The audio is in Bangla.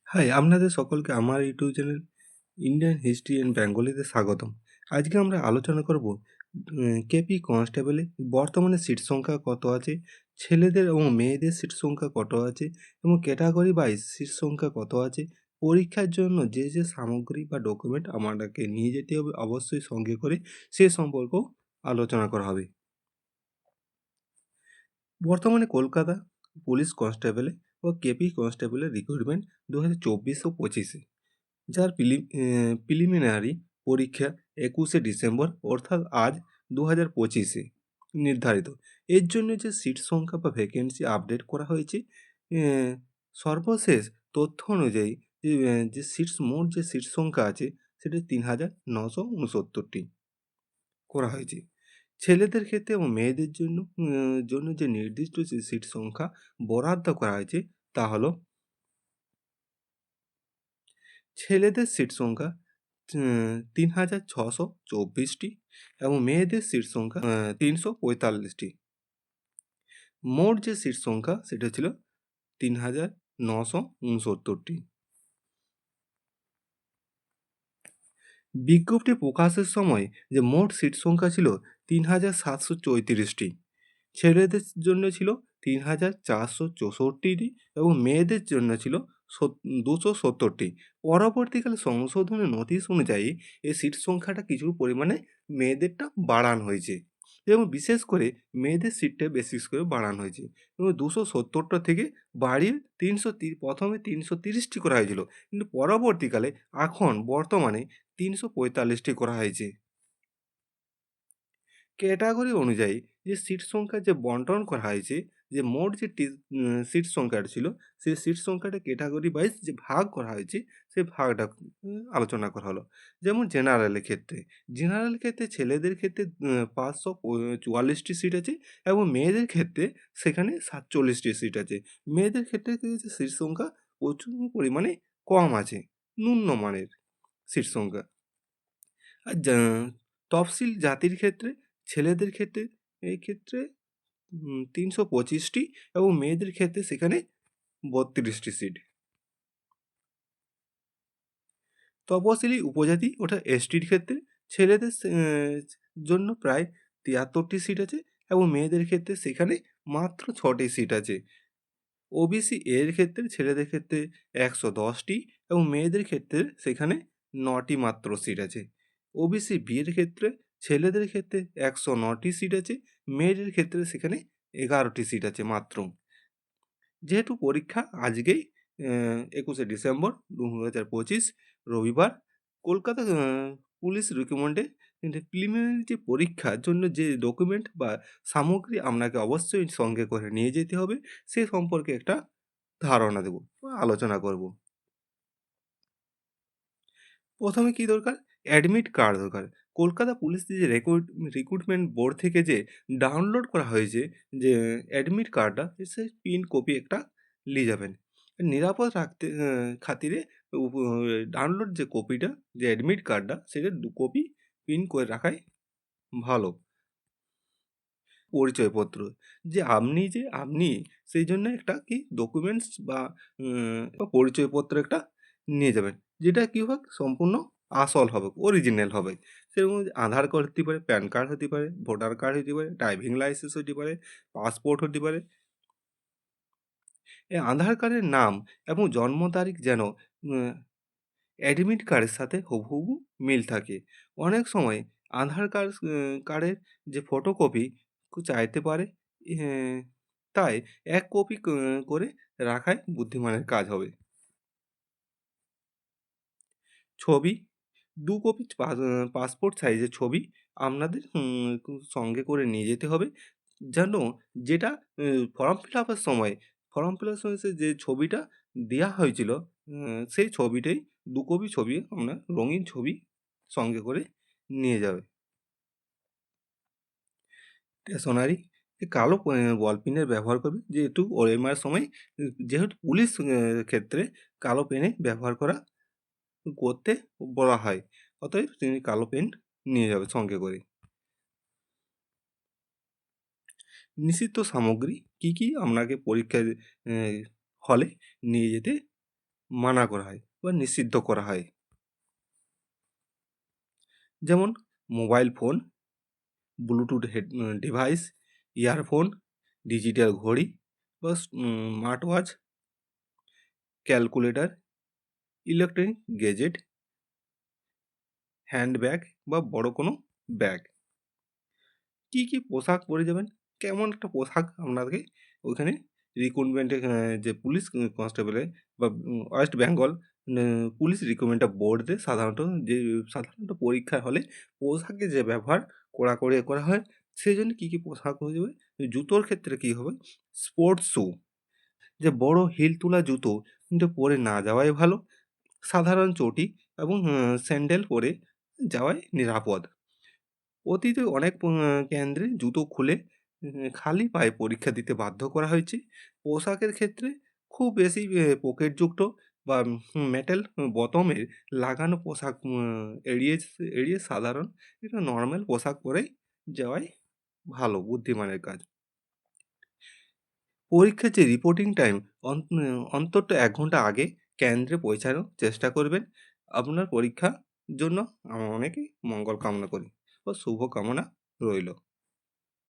হাই, আপনাদের সকলকে আমার YouTube channel Indian history and বেঙ্গলিতে স্বাগতম। আজকে আমরা আলোচনা করব কেপি কনস্টেবলে বর্তমানে সিট সংখ্যা কত আছে, ছেলেদের এবং মেয়েদের সিট সংখ্যা কত আছে এবং ক্যাটাগরি ওয়াইজ সিট সংখ্যা কত আছে, পরীক্ষার জন্য যে যে সামগ্রী বা ডকুমেন্ট আমাদেরকে নিয়ে যেতে হবে অবশ্যই সঙ্গে করে সে সম্পর্কেও আলোচনা করা হবে। বর্তমানে কলকাতা পুলিশ কনস্টেবলে ও কেপি কনস্টেবলের রিক্রুটমেন্ট 2024 ও 25-এ, যার প্রিলিমিনারি পরীক্ষা 21শে ডিসেম্বর অর্থাৎ আজ 2025-এ নির্ধারিত। এর জন্য যে সিট সংখ্যা বা ভ্যাকেন্সি আপডেট করা হয়েছে, সর্বশেষ তথ্য অনুযায়ী যে মোট যে সিট সংখ্যা আছে সেটা 3,969টি করা হয়েছে। ছেলেদের ক্ষেত্রে এবং মেয়েদের জন্য যে নির্দিষ্ট যে সিট সংখ্যা বরাদ্দ করা হয়েছে তা হলো ছেলেদের সিট সংখ্যা 3,624টি এবং মেয়েদের সিট সংখ্যা 345টি। মোট যে সিট সংখ্যা সেটা ছিল 3,969টি। বিজ্ঞপ্তি প্রকাশের সময় যে মোট সিট সংখ্যা ছিল 3,734টি। ছেলেদের জন্য ছিল 3,464টি এবং মেয়েদের জন্য ছিল 270টি। পরবর্তীকালে সংশোধনের নোটিশ অনুযায়ী এই সিট সংখ্যাটা কিছু পরিমাণে মেয়েদেরটা বাড়ানো হয়েছে এবং বিশেষ করে মেয়েদের সিটটা বেশি করে বাড়ানো হয়েছে এবং 270টা থেকে বাড়িয়ে প্রথমে 330টি করা হয়েছিল, কিন্তু পরবর্তীকালে এখন বর্তমানে 345টি করা হয়েছে। ক্যাটাগরি অনুযায়ী যে সিট সংখ্যা যে বন্টন করা হয়েছে, যে মোট যে সিট সংখ্যাটা ছিল সেই সিট সংখ্যাটা ক্যাটাগরি ওয়াইজ যে ভাগ করা হয়েছে সেই ভাগটা আলোচনা করা হলো। যেমন জেনারেল ক্ষেত্রে ছেলেদের ক্ষেত্রে 544টি সিট আছে এবং মেয়েদের ক্ষেত্রে সেখানে 47টি সিট আছে। মেয়েদের ক্ষেত্রে সিট সংখ্যা প্রচুর পরিমাণে কম আছে, নিম্নমানের সিট সংখ্যা। আর তফসিল জাতির ক্ষেত্রে ছেলেদের ক্ষেত্রে এই ক্ষেত্রে 325টি এবং মেয়েদের ক্ষেত্রে সেখানে 32টি সিট। তপশিলি উপজাতি ওটা এসটির ক্ষেত্রে ছেলেদের জন্য প্রায় 73টি সিট আছে এবং মেয়েদের ক্ষেত্রে সেখানে মাত্র 6টি সিট আছে। ওবিসি এর ক্ষেত্রে ছেলেদের ক্ষেত্রে 110টি এবং মেয়েদের ক্ষেত্রে সেখানে 9টি মাত্র সিট আছে। ওবিসি বি এর ক্ষেত্রে ছেলেদের ক্ষেত্রে 109টি সিট আছে, মেয়েদের ক্ষেত্রে সেখানে 11টি সিট আছে মাত্র। যেহেতু পরীক্ষা আজকেই 21শে ডিসেম্বর 2025 রবিবার, কলকাতা পুলিশ রিক্রুটমেন্টে প্রিলিমিনারি যে পরীক্ষার জন্য যে ডকুমেন্ট বা সামগ্রী আপনাকে অবশ্যই সঙ্গে করে নিয়ে যেতে হবে সে সম্পর্কে একটা ধারণা দেব বা আলোচনা করব। প্রথমে কি দরকার? অ্যাডমিট কার্ড দরকার। কলকাতা পুলিশ যে রিক্রুটমেন্ট বোর্ড থেকে যে ডাউনলোড করা হয়েছে যে অ্যাডমিট কার্ডটা, সে প্রিন্ট কপি একটা নিয়ে যাবেন। নিরাপদ রাখতে খাতিরে ডাউনলোড যে কপিটা, যে অ্যাডমিট কার্ডটা সেটা 2 কপি প্রিন্ট করে রাখাই ভালো। পরিচয়পত্র, যে আপনি সেই জন্য একটা কি ডকুমেন্টস বা পরিচয়পত্র একটা নিয়ে যাবেন, যেটা কি হোক সম্পূর্ণ আসল হবে, অরিজিনাল হবে। সেরকম আধার কার্ড হতে পারে, প্যান কার্ড হতে পারে, ভোটার কার্ড হতে পারে, ড্রাইভিং লাইসেন্স হতে পারে, পাসপোর্ট হতে পারে। এই আধার কার্ডের নাম এবং জন্ম তারিখ যেন অ্যাডমিট কার্ডের সাথে হুবহু মিল থাকে। অনেক সময় আধার কার্ডের যে ফটোকপি চাইতে পারে, এ তাই 1 কপি করে রাখাই বুদ্ধিমানের কাজ হবে। ছবি 2 কপি পাসপোর্ট সাইজের ছবি আপনাদের সঙ্গে করে নিয়ে যেতে হবে। যেন যেটা ফর্ম ফিল আপের সময় যে ছবিটা দেয়া হয়েছিল, সেই ছবিটাই 2 কপি ছবি আপনার রঙিন ছবি সঙ্গে করে নিয়ে যাবে। স্টেশনারি কালো বল পেনের ব্যবহার করবে, যেহেতু ওএমআর সময় যেহেতু পুলিশ ক্ষেত্রে কালো পেনে ব্যবহার করতে বলা হয়, অতএব তিনি কালো পেন নিয়ে যাবে সঙ্গে করে। নিষিদ্ধ সামগ্রী কী কী আপনাকে পরীক্ষার হলে নিয়ে যেতে মানা করা হয় বা নিষিদ্ধ করা হয়। যেমন mobile phone, Bluetooth device, earphone, digital ঘড়ি বা smart watch, calculator, electronic gadget, handbag বা বড় কোনো ব্যাগ। কী, কী পোশাক পরে যাবেন, কেমন একটা পোশাক আপনাকে ওইখানে রিক্রুটমেন্টে যে পুলিশ কনস্টেবলের বা ওয়েস্ট বেঙ্গল পুলিশ রিক্রুটমেন্ট বোর্ডে সাধারণত পরীক্ষা হলে পোশাকের যে ব্যবহার কড়াকড়ি করা হয়, সেজন্য কী, কী পোশাক হয়ে যাবে? জুতোর ক্ষেত্রে কী হবে? স্পোর্টস শ্যু, যে বড় হিল তোলা জুতো কিন্তু পরে না যাওয়াই ভালো। সাধারণ চটি এবং স্যান্ডেল পরে যাওয়াই নিরাপদ। অতীতে অনেক কেন্দ্রে জুতো খুলে খালি পায়ে পরীক্ষা দিতে বাধ্য করা হয়েছে। পোশাকের ক্ষেত্রে খুব বেশি পকেটযুক্ত বা মেটাল বটমের লাগানো পোশাক এড়িয়ে সাধারণ একটা নরমাল পোশাক পরেই যাওয়াই ভালো, বুদ্ধিমানের কাজ। পরীক্ষার যে রিপোর্টিং টাইম অন্তত ১ ঘন্টা আগে কেন্দ্রে পৌঁছানোর চেষ্টা করবেন। আপনার পরীক্ষার জন্য অনেকই মঙ্গল কামনা করি ও শুভকামনা রইল।